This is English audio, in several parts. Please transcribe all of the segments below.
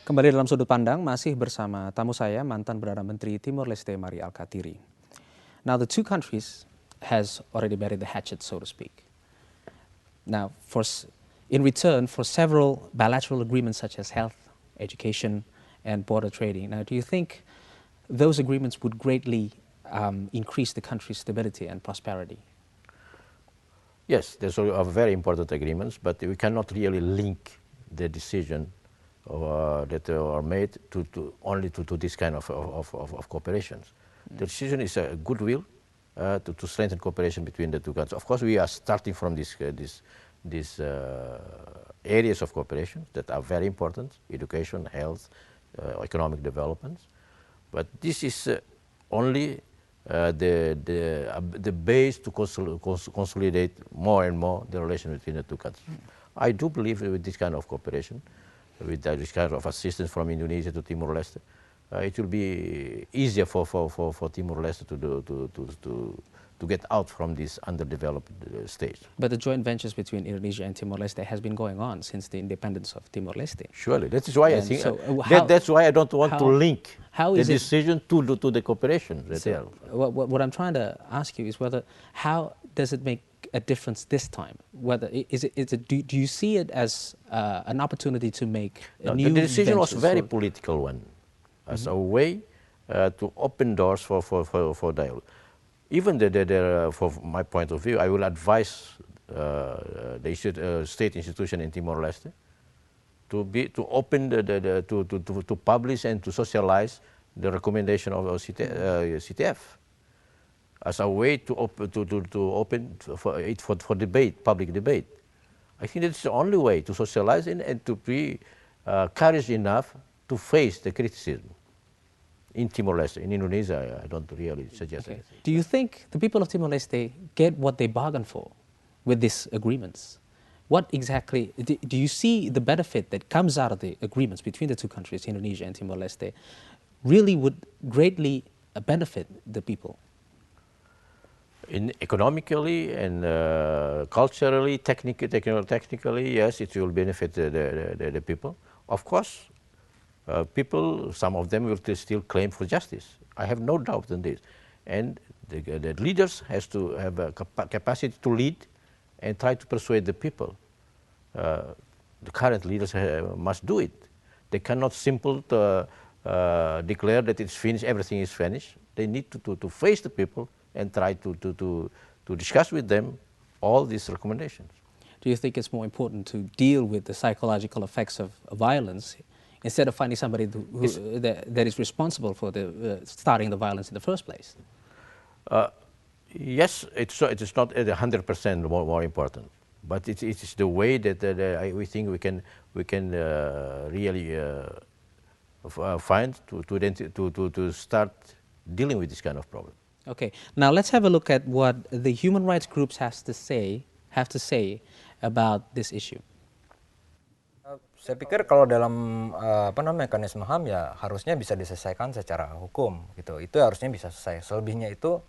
Kembali dalam sudut pandang, masih bersama tamu saya, mantan Perdana Menteri Timor Leste, Alkatiri. Now, the two countries has already buried the hatchet, so to speak. Now, in return for several bilateral agreements such as health, education, and border trading. Now, do you think those agreements would greatly increase the country's stability and prosperity? Yes, those are very important agreements, but we cannot really link the decision that are made only to this kind of cooperation. The decision is a goodwill to strengthen cooperation between the two countries. Of course, we are starting from these areas of cooperation that are very important: education, health, economic development. But this is only the base to consolidate more and more the relation between the two countries. I do believe with this kind of cooperation, with this kind of assistance from Indonesia to Timor Leste, it will be easier for Timor Leste to get out from this underdeveloped stage. But the joint ventures between Indonesia and Timor Leste has been going on since the independence of Timor Leste. Surely, that is why I think so that's why I don't want to link the decision to the cooperation. So what I'm trying to ask you is how does it make a difference this time? Do you see it as an opportunity to make new the decision was ventures very political one, as a way to open doors for dialogue. Even from my point of view, I will advise the state institution in Timor Leste to open to publish and to socialize the recommendation of CTF as a way to open for debate, public debate. I think that's the only way to socialize and to be courage enough to face the criticism. In Timor-Leste, in Indonesia, I don't really suggest anything. Do you think the people of Timor-Leste get what they bargained for with these agreements? What exactly, do you see the benefit that comes out of the agreements between the two countries, Indonesia and Timor-Leste, really would greatly benefit the people? Economically and culturally, technically, yes, it will benefit the people. Of course, people, some of them will still claim for justice. I have no doubt in this. And the leaders has to have a capacity to lead and try to persuade the people. The current leaders must do it. They cannot simply declare that it's finished, everything is finished. They need to face the people and try to discuss with them all these recommendations. Do you think it's more important to deal with the psychological effects of violence instead of finding somebody that is responsible for starting the violence in the first place? Yes, it is not 100% more important, but it is the way that we think we can really find to start dealing with this kind of problem. Okay, now let's have a look at what the human rights groups have to say about this issue. Saya pikir kalau dalam mekanisme HAM ya harusnya bisa diselesaikan secara hukum gitu. Itu harusnya bisa selesai. Selebihnya itu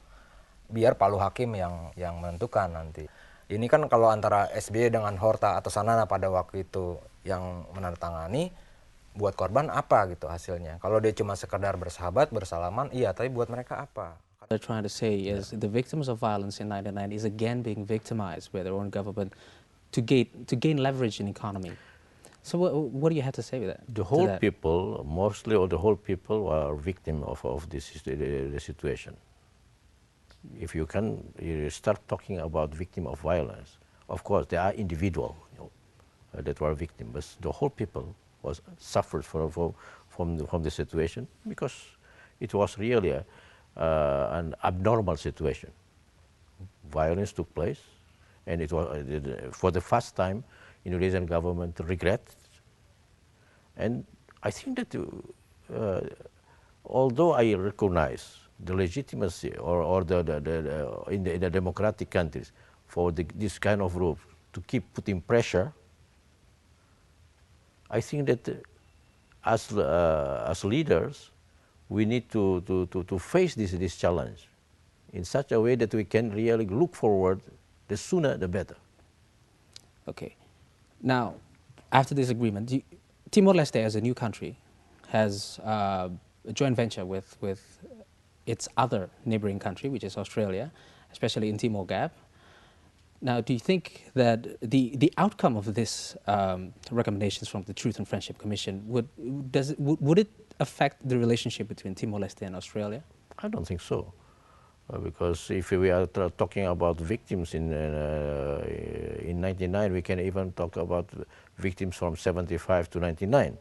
biar palu hakim yang menentukan nanti. Ini kan kalau antara SBY dengan Horta atau Sanana pada waktu itu yang menandatangani, buat korban apa gitu hasilnya. Kalau dia cuma sekedar bersahabat, bersalaman, iya, tapi buat mereka apa? What they're trying to say is the victims of violence in 1990 is again being victimized by their own government to gain leverage in economy. So what do you have to say with that? The whole people, mostly all the whole people are victim of this the situation. If you start talking about victim of violence, of course there are individuals that were victims, but the whole people was suffered from the situation because it was really an abnormal situation. Violence took place, and it was for the first time Indonesian government regret. And I think that although I recognize the legitimacy or in the democratic countries for this kind of rules to keep putting pressure, I think that as leaders we need to face this challenge in such a way that we can really look forward. The sooner the better. Okay. Now, after this agreement, Timor Leste as a new country has a joint venture with its other neighboring country, which is Australia, especially in Timor Gap. Now, do you think that the outcome of this recommendations from the Truth and Friendship Commission would it affect the relationship between Timor Leste and Australia? I don't think so, because if we are talking about victims in '99, we can even talk about victims from '75 to '99.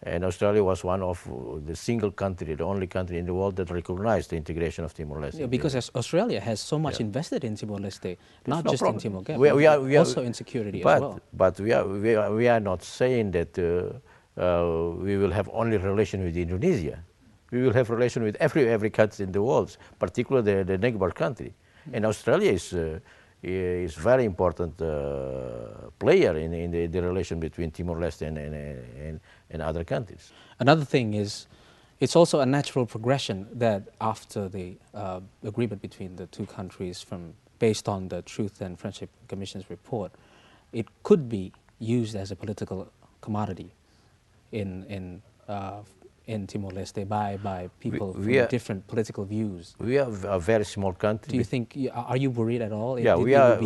And Australia was one of the single country, the only country in the world that recognized the integration of Timor Leste. Yeah, because Australia has so much invested in Timor Leste, not no just problem. in Timor Gap, We are, also in security as well. But we are not saying that we will have only relation with Indonesia. We will have relation with every country in the world, particularly the neighbor country. And Australia is very important player in the relation between Timor Leste and other countries. Another thing is, it's also a natural progression that after the agreement between the two countries, based on the Truth and Friendship Commission's report, it could be used as a political commodity in Timor-Leste by people with different political views. We are a very small country. Do you think? Are you worried at all? Yeah, we are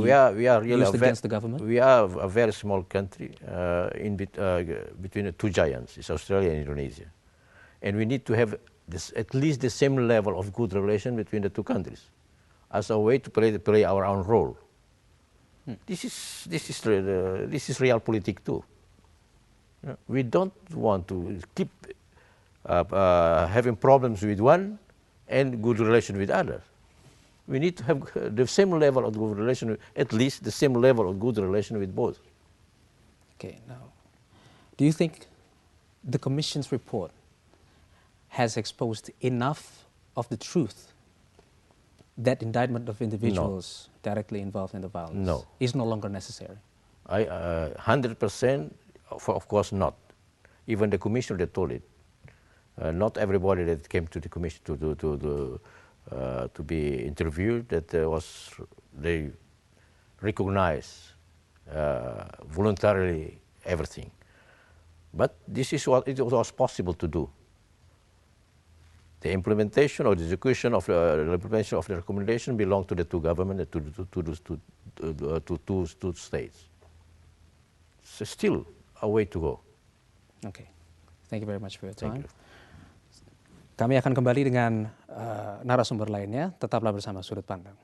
really used against the government. We are a very small country between the two giants, it's Australia and Indonesia, and we need to have at least the same level of good relation between the two countries, as a way to play our own role. This is realpolitik too. We don't want to keep having problems with one and good relation with others. We need to have the same level of good relation, at least the same level of good relation with both. Okay, now, do you think the Commission's report has exposed enough of the truth that indictment of individuals directly involved in the violence is no longer necessary? 100%, of course not. Even the Commissioner that told it. Not everybody that came to the Commission to be interviewed they recognize voluntarily everything. But this is what it was possible to do. The implementation or the execution of the implementation of the recommendation belong to the two governments, to two states. So still a way to go. Okay, thank you very much for your time. Thank you. Kami akan kembali dengan narasumber lainnya. Tetaplah bersama Sudut Pandang.